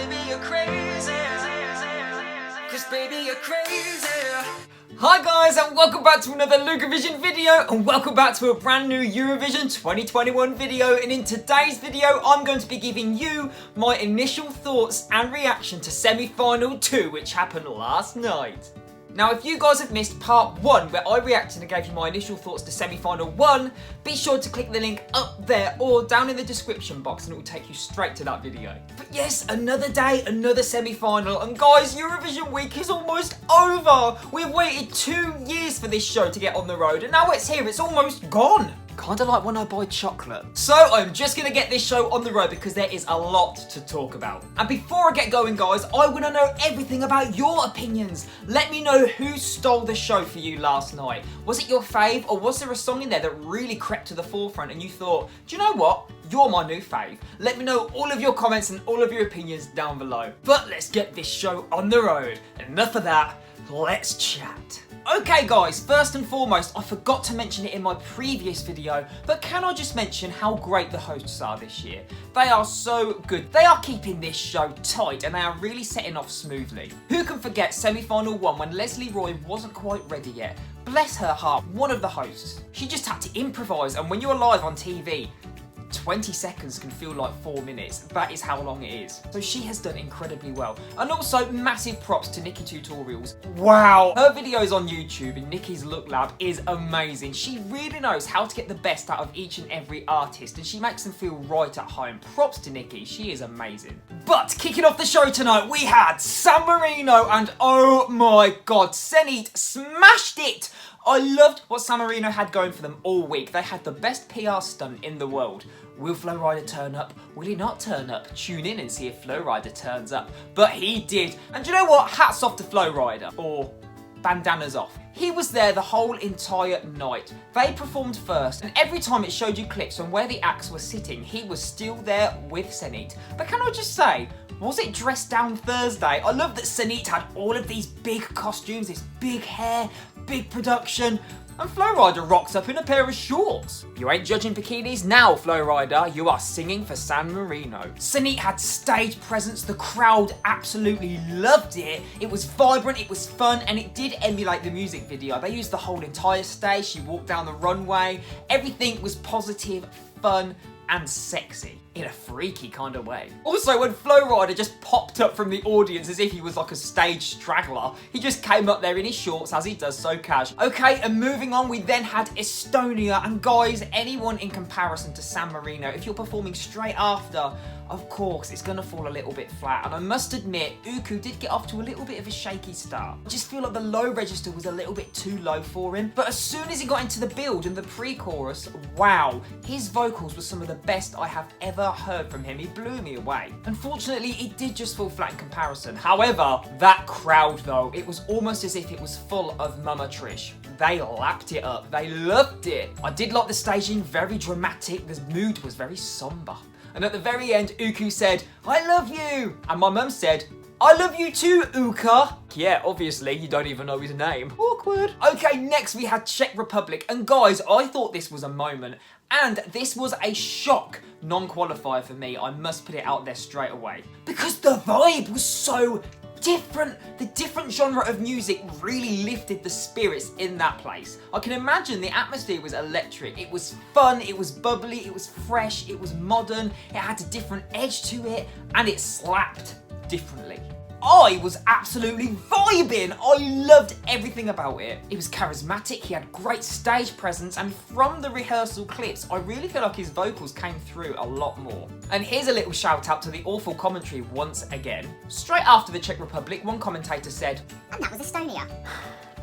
baby, you're crazy. Cause baby, you're crazy. Hi guys, and welcome back to another Lukeovision video, and welcome back to a brand new Eurovision 2021 video. And in today's video, I'm going to be giving you my initial thoughts and reaction to semi-final 2, which happened last night. Now, if you guys have missed part 1, where I reacted and gave you my initial thoughts to semi-final 1, be sure to click the link up there or down in the description box and it will take you straight to that video. But yes, another day, another semi-final, and guys, Eurovision week is almost over. We've waited 2 years for this show to get on the road, and now it's here, it's almost gone. Kinda like when I buy chocolate. So I'm just gonna get this show on the road because there is a lot to talk about. And before I get going, guys, I wanna know everything about your opinions. Let me know who stole the show for you last night. Was it your fave, or was there a song in there that really crept to the forefront and you thought, do you know what? You're my new fave. Let me know all of your comments and all of your opinions down below. But let's get this show on the road. Enough of that, let's chat. Okay guys, first and foremost, I forgot to mention it in my previous video, but can I just mention how great the hosts are this year? They are so good. They are keeping this show tight and they are really setting off smoothly. Who can forget semi-final 1 when Leslie Roy wasn't quite ready yet? Bless her heart, one of the hosts. She just had to improvise, and when you're live on TV, 20 seconds can feel like 4 minutes. That is how long it is. So she has done incredibly well. And also, massive props to Nikki Tutorials. Wow! Her videos on YouTube in Nikki's Look Lab is amazing. She really knows how to get the best out of each and every artist, and she makes them feel right at home. Props to Nikki, she is amazing. But kicking off the show tonight, we had San Marino, and oh my god, Zenit smashed it! I loved what San Marino had going for them all week. They had the best PR stunt in the world. Will Flo Rida turn up? Will he not turn up? Tune in and see if Flo Rida turns up. But he did. And do you know what? Hats off to Flo Rida. Or bandanas off. He was there the whole entire night. They performed first, and every time it showed you clips on where the acts were sitting, he was still there with Zenit. But can I just say, was it Dress Down Thursday? I love that Zenit had all of these big costumes, this big hair, big production, and Flo Rida rocks up in a pair of shorts. You ain't judging bikinis now, Flo Rida, you are singing for San Marino. Zenit had stage presence, the crowd absolutely loved it. It was vibrant, it was fun, and it did emulate the music video. They used the whole entire stage, she walked down the runway, everything was positive, fun, and sexy. In a freaky kind of way. Also, when Flo Rida just popped up from the audience as if he was like a stage straggler, he just came up there in his shorts as he does so casual. Okay, and moving on, we then had Estonia, and guys, anyone in comparison to San Marino, if you're performing straight after, of course, it's gonna fall a little bit flat. And I must admit, Uku did get off to a little bit of a shaky start. I just feel like the low register was a little bit too low for him. But as soon as he got into the build and the pre-chorus, wow, his vocals were some of the best I have ever heard from him. He blew me away. Unfortunately, it did just fall flat in comparison. However, that crowd though, it was almost as if it was full of Mama Trish. They lapped it up. They loved it. I did like the staging, very dramatic. The mood was very somber. And at the very end, Uku said, "I love you." And my mum said, "I love you too, Uka." Yeah, obviously, you don't even know his name. Awkward. Okay, next we had Czech Republic. And guys, I thought this was a moment. And this was a shock non-qualifier for me. I must put it out there straight away. Because the vibe was so different. The different genre of music really lifted the spirits in that place. I can imagine the atmosphere was electric. It was fun, it was bubbly, it was fresh, it was modern, it had a different edge to it, and it slapped differently. I was absolutely vibing. I loved everything about it. It was charismatic, he had great stage presence, and from the rehearsal clips, I really feel like his vocals came through a lot more. And here's a little shout out to the awful commentary once again. Straight after the Czech Republic, one commentator said, "And that was Estonia."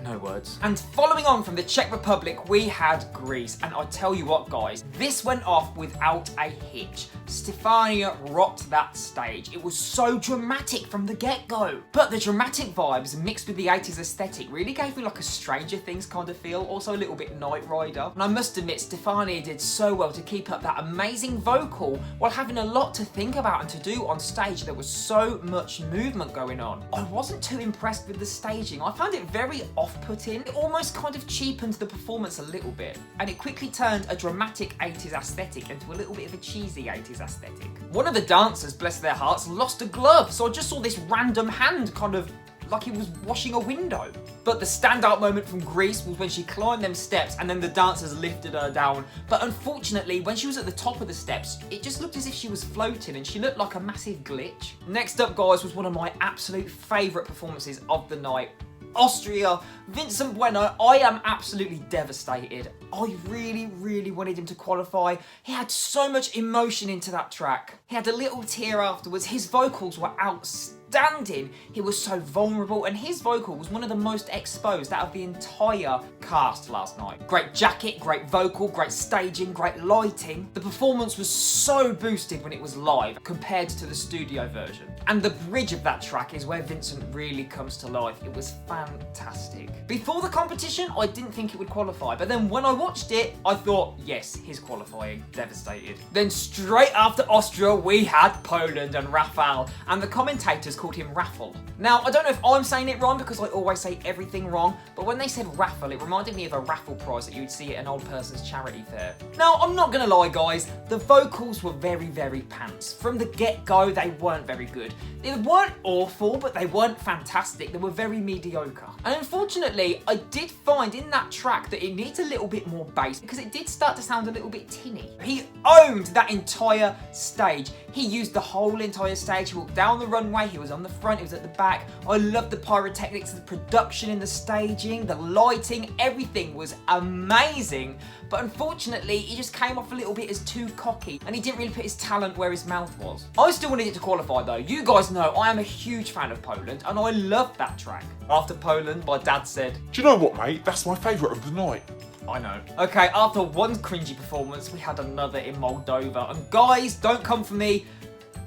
No words. And following on from the Czech Republic, we had Greece. And I tell you what, guys, this went off without a hitch. Stefania rocked that stage. It was so dramatic from the get-go. But the dramatic vibes mixed with the 80s aesthetic really gave me like a Stranger Things kind of feel, also a little bit Knight Rider. And I must admit, Stefania did so well to keep up that amazing vocal while having a lot to think about and to do on stage. There was so much movement going on. I wasn't too impressed with the staging. I found it very off off-putting. It almost kind of cheapened the performance a little bit, and it quickly turned a dramatic 80s aesthetic into a little bit of a cheesy 80s aesthetic. One of the dancers, bless their hearts, lost a glove, so I just saw this random hand kind of like he was washing a window. But the standout moment from Greece was when she climbed them steps and then the dancers lifted her down. But unfortunately, when she was at the top of the steps, it just looked as if she was floating and she looked like a massive glitch. Next up, guys, was one of my absolute favourite performances of the night. Austria, Vincent Bueno. I am absolutely devastated. I really wanted him to qualify. He had so much emotion into that track. He had a little tear afterwards. His vocals were outstanding. He was so vulnerable, and his vocal was one of the most exposed out of the entire cast last night. Great jacket, great vocal, great staging, great lighting. The performance was so boosted when it was live compared to the studio version. And the bridge of that track is where Vincent really comes to life. It was fantastic. Before the competition, I didn't think it would qualify, but then when I watched it, I thought, yes, he's qualifying. Devastated. Then straight after Austria, we had Poland and Rafał, and the commentators called him Raffle. Now, I don't know if I'm saying it wrong because I always say everything wrong, but when they said raffle, it reminded me of a raffle prize that you would see at an old person's charity fair. Now, I'm not gonna lie, guys, the vocals were very pants. From the get-go, they weren't very good. They weren't awful, but they weren't fantastic. They were very mediocre. And unfortunately, I did find in that track that it needs a little bit more bass because it did start to sound a little bit tinny. He owned that entire stage. He used the whole entire stage. He walked down the runway, he was on the front, he was at the back. I loved the pyrotechnics, the production in the staging, the lighting, everything was amazing. But unfortunately, he just came off a little bit as too cocky and he didn't really put his talent where his mouth was. I still wanted it to qualify though. You guys know I am a huge fan of Poland and I loved that track. After Poland, my dad said, "Do you know what, mate? That's my favourite of the night." I know. Okay, after one cringy performance, we had another in Moldova. And guys, don't come for me,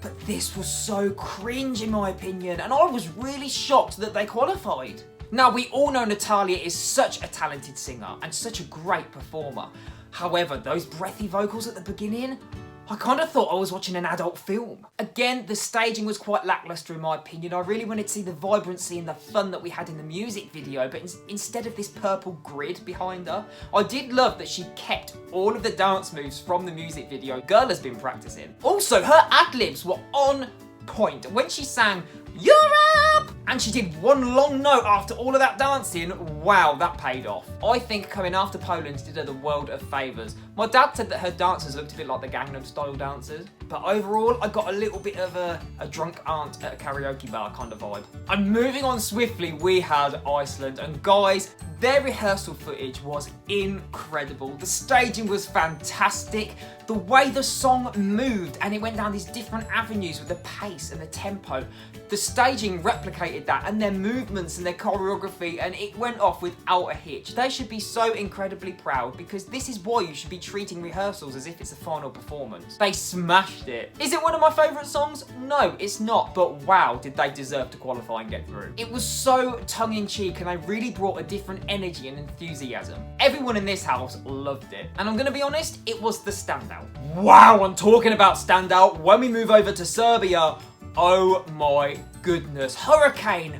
but this was so cringe in my opinion, and I was really shocked that they qualified. Now, we all know Natalia is such a talented singer and such a great performer. However, those breathy vocals at the beginning, I kind of thought I was watching an adult film. Again, the staging was quite lackluster in my opinion. I really wanted to see the vibrancy and the fun that we had in the music video, but instead of this purple grid behind her, I did love that she kept all of the dance moves from the music video Girl has been practicing. Also, her ad-libs were on point. When she sang, "Europe!" and she did one long note after all of that dancing, wow, that paid off. I think coming after Poland did her the world of favours. My dad said that her dancers looked a bit like the Gangnam Style dancers, but overall I got a little bit of a drunk aunt at a karaoke bar kind of vibe. And moving on swiftly, we had Iceland, and guys, their rehearsal footage was incredible. The staging was fantastic. The way the song moved and it went down these different avenues with the pace and the tempo. The staging replicated that, and their movements and their choreography, and it went off without a hitch. They should be so incredibly proud because this is why you should be treating rehearsals as if it's a final performance. They smashed it. Is it one of my favourite songs? No, it's not, but wow, did they deserve to qualify and get through. It was so tongue-in-cheek and they really brought a different energy and enthusiasm. Everyone in this house loved it. And I'm gonna be honest, it was the standout. Wow, I'm talking about standout. When we move over to Serbia, oh my goodness, Hurricane.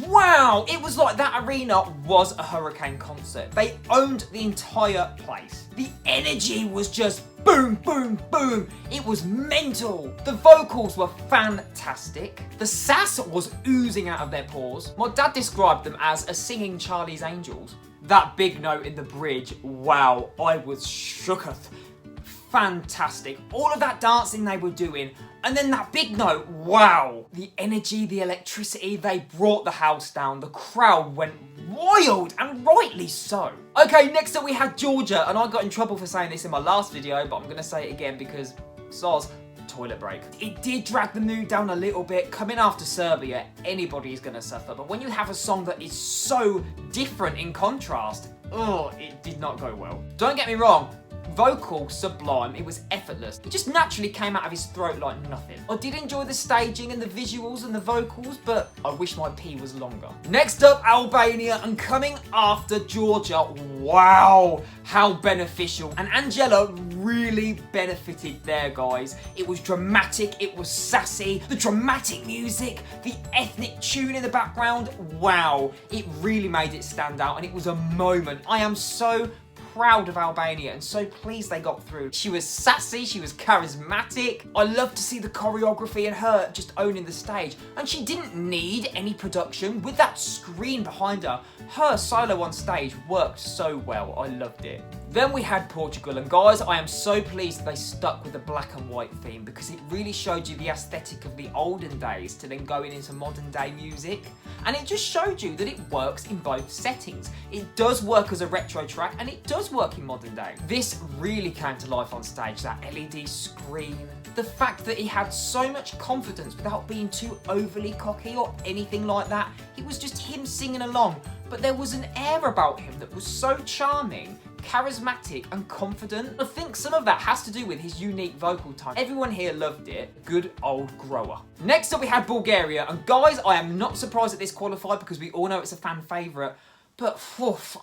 Wow, it was like that arena was a Hurricane concert. They owned the entire place. The energy was just boom, boom, boom. It was mental. The vocals were fantastic. The sass was oozing out of their pores. My dad described them as a singing Charlie's Angels. That big note in the bridge, wow, I was shooketh. Fantastic. All of that dancing they were doing, and then that big note, wow. The energy, the electricity, they brought the house down. The crowd went wild, and rightly so. Okay, next up we had Georgia, and I got in trouble for saying this in my last video, but I'm gonna say it again because soz, toilet break. It did drag the mood down a little bit. Coming after Serbia, anybody's gonna suffer, but when you have a song that is so different in contrast, oh, it did not go well. Don't get me wrong, Vocal, sublime. It was effortless. It just naturally came out of his throat like nothing. I did enjoy the staging and the visuals and the vocals, but I wish my P was longer. Next up, Albania, and coming after Georgia. Wow, how beneficial. And Angela really benefited there, guys. It was dramatic, it was sassy, the dramatic music, the ethnic tune in the background. Wow, it really made it stand out, and it was a moment. I am so proud of Albania and so pleased they got through. She was sassy, she was charismatic. I love to see the choreography and her just owning the stage. And she didn't need any production. With that screen behind her, her solo on stage worked so well. I loved it. Then we had Portugal, and guys, I am so pleased they stuck with the black and white theme because it really showed you the aesthetic of the olden days to then going into modern day music. And it just showed you that it works in both settings. It does work as a retro track and it does work in modern day. This really came to life on stage, that LED screen. The fact that he had so much confidence without being too overly cocky or anything like that. It was just him singing along, but there was an air about him that was so charming, charismatic and confident. I think some of that has to do with his unique vocal tone. Everyone here loved it. Good old grower. Next up we had Bulgaria, and guys, I am not surprised that this qualified because we all know it's a fan favourite. But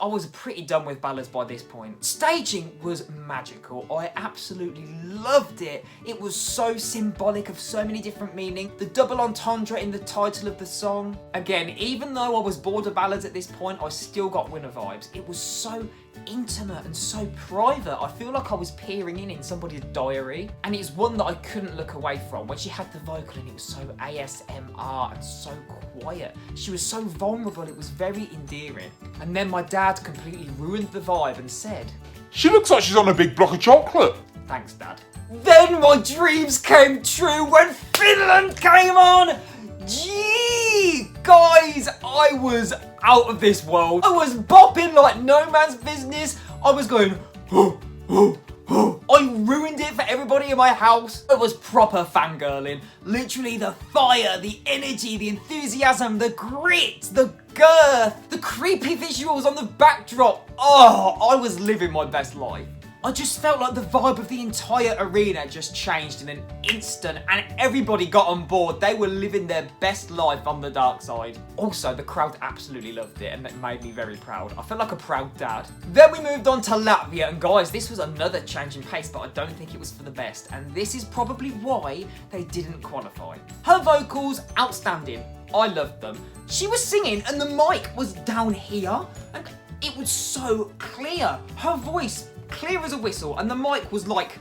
I was pretty done with ballads by this point. Staging was magical. I absolutely loved it. It was so symbolic of so many different meanings. The double entendre in the title of the song. Again, even though I was bored of ballads at this point, I still got winner vibes. It was so intimate and so private. I feel like I was peering in somebody's diary, and it's one that I couldn't look away from. When she had the vocal and it was so ASMR and so quiet. She was so vulnerable, it was very endearing. And then my dad completely ruined the vibe and said, She looks like she's on a big block of chocolate. "Thanks, Dad." Then my dreams came true when Finland came on. Gee, guys, I was out of this world. I was bopping like no man's business. I was going, oh, oh, oh. I ruined it for everybody in my house. I was proper fangirling. Literally the fire, the energy, the enthusiasm, the grit, the girth, the creepy visuals on the backdrop. Oh, I was living my best life. I just felt like the vibe of the entire arena just changed in an instant, and everybody got on board. They were living their best life on the dark side. Also, the crowd absolutely loved it, and it made me very proud. I felt like a proud dad. Then we moved on to Latvia, and guys, this was another change in pace, but I don't think it was for the best, and this is probably why they didn't qualify. Her vocals, outstanding. I loved them. She was singing, and the mic was down here, and it was so clear. Her voice, clear as a whistle, and the mic was like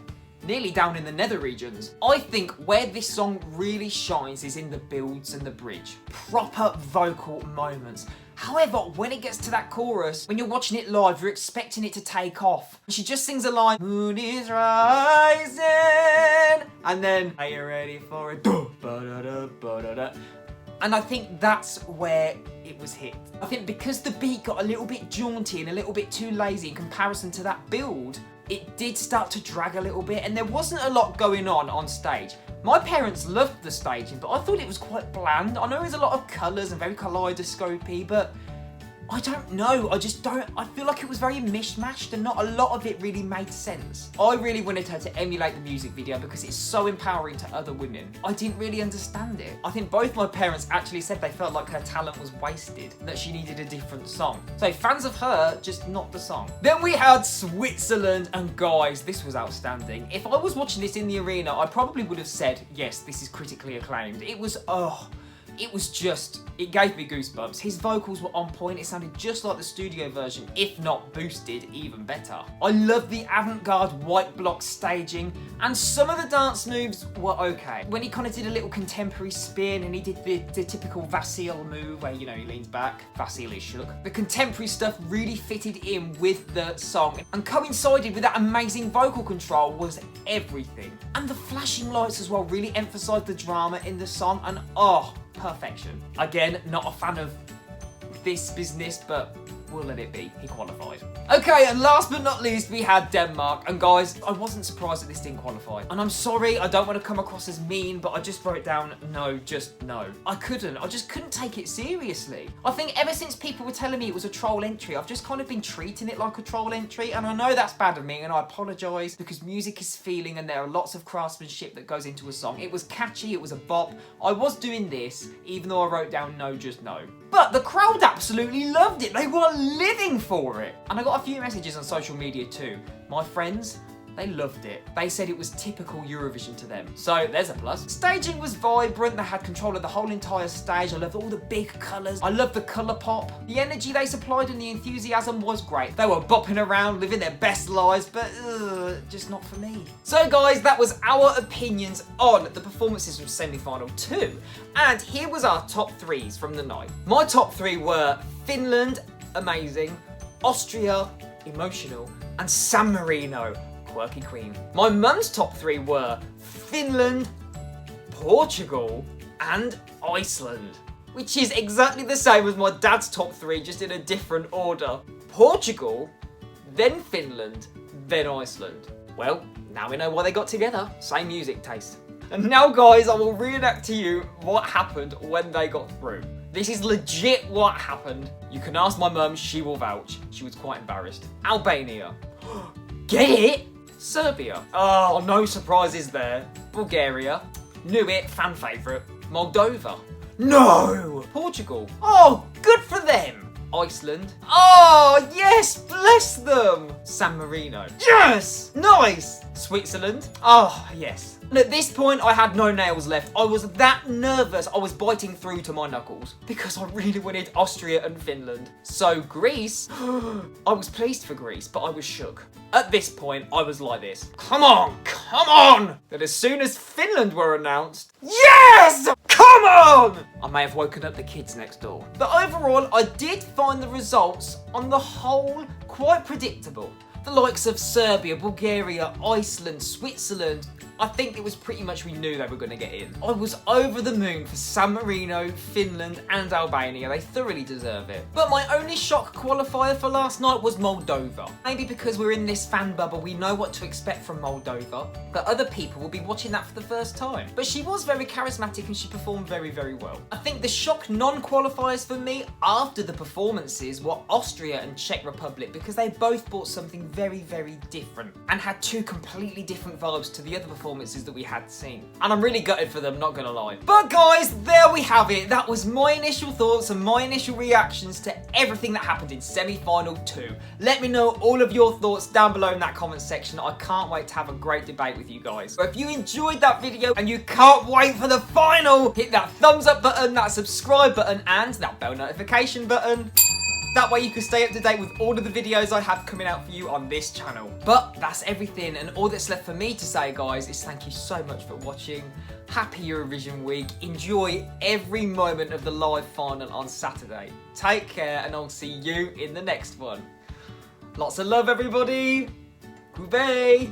nearly down in the nether regions. I think where this song really shines is in the builds and the bridge. Proper vocal moments. However, when it gets to that chorus, when you're watching it live, you're expecting it to take off. She just sings a line, "Moon is rising," and then, "Are you ready for it?" And I think that's where it was hit. I think because the beat got a little bit jaunty and a little bit too lazy in comparison to that build, it did start to drag a little bit, and there wasn't a lot going on stage. My parents loved the staging, but I thought it was quite bland. I know there's a lot of colours and very kaleidoscopy, but I don't know, I feel like it was very mishmashed and not a lot of it really made sense. I really wanted her to emulate the music video because it's so empowering to other women. I didn't really understand it. I think both my parents actually said they felt like her talent was wasted, that she needed a different song. So fans of her, just not the song. Then we had Switzerland, and guys, this was outstanding. If I was watching this in the arena, I probably would have said, yes, this is critically acclaimed. It was it gave me goosebumps. His vocals were on point. It sounded just like the studio version, if not boosted even better. I love the avant-garde white block staging, and some of the dance moves were okay. When he kind of did a little contemporary spin and he did the typical Vasil move where, you know, he leans back, Vasil is shook. The contemporary stuff really fitted in with the song and coincided with that amazing vocal control was everything. And the flashing lights as well really emphasised the drama in the song, and perfection. Again, not a fan of this business, but we'll let it be. He qualified. Okay, and last but not least, we had Denmark. And guys, I wasn't surprised that this didn't qualify. And I'm sorry, I don't want to come across as mean, but I just wrote down no, just no. I just couldn't take it seriously. I think ever since people were telling me it was a troll entry, I've just kind of been treating it like a troll entry. And I know that's bad of me, and I apologise, because music is feeling and there are lots of craftsmanship that goes into a song. It was catchy, it was a bop. I was doing this, even though I wrote down no, just no. But the crowd absolutely loved it. They were living for it. And I got a few messages on social media too. My friends, they loved it. They said it was typical Eurovision to them. So there's a plus. Staging was vibrant. They had control of the whole entire stage. I loved all the big colours. I loved the colour pop. The energy they supplied and the enthusiasm was great. They were bopping around, living their best lives, but just not for me. So guys, that was our opinions on the performances from semi-final 2. And here was our top 3s from the night. My top 3 were Finland, amazing, Austria, emotional, and San Marino, quirky queen. My mum's top 3 were Finland, Portugal, and Iceland, which is exactly the same as my dad's top 3, just in a different order. Portugal, then Finland, then Iceland. Well, now we know why they got together. Same music taste. And now guys, I will reenact to you what happened when they got through. This is legit what happened. You can ask my mum, she will vouch. She was quite embarrassed. Albania. Get it? Serbia. Oh, no surprises there. Bulgaria. Knew it, fan favourite. Moldova. No! Portugal. Oh, good for them. Iceland. Oh, yes, bless them. San Marino. Yes! Nice! Switzerland. Oh, yes. And at this point, I had no nails left. I was that nervous, I was biting through to my knuckles because I really wanted Austria and Finland. So Greece, I was pleased for Greece, but I was shook. At this point, I was like this. Come on, come on! Then as soon as Finland were announced, yes! Come on! I may have woken up the kids next door. But overall, I did find the results on the whole quite predictable. The likes of Serbia, Bulgaria, Iceland, Switzerland, I think it was pretty much we knew they were going to get in. I was over the moon for San Marino, Finland and Albania. They thoroughly deserve it. But my only shock qualifier for last night was Moldova. Maybe because we're in this fan bubble, we know what to expect from Moldova, but other people will be watching that for the first time. But she was very charismatic and she performed very, very well. I think the shock non-qualifiers for me after the performances were Austria and Czech Republic, because they both brought something very, very different and had two completely different vibes to the other performances that we had seen. And I'm really gutted for them, not gonna lie. But guys, there we have it. That was my initial thoughts and my initial reactions to everything that happened in semi-final 2. Let me know all of your thoughts down below in that comment section. I can't wait to have a great debate with you guys. So if you enjoyed that video and you can't wait for the final, hit that thumbs up button, that subscribe button, and that bell notification button. That way you can stay up to date with all of the videos I have coming out for you on this channel. But that's everything, and all that's left for me to say, guys, is thank you so much for watching. Happy Eurovision week. Enjoy every moment of the live final on Saturday. Take care, and I'll see you in the next one. Lots of love, everybody. Goodbye.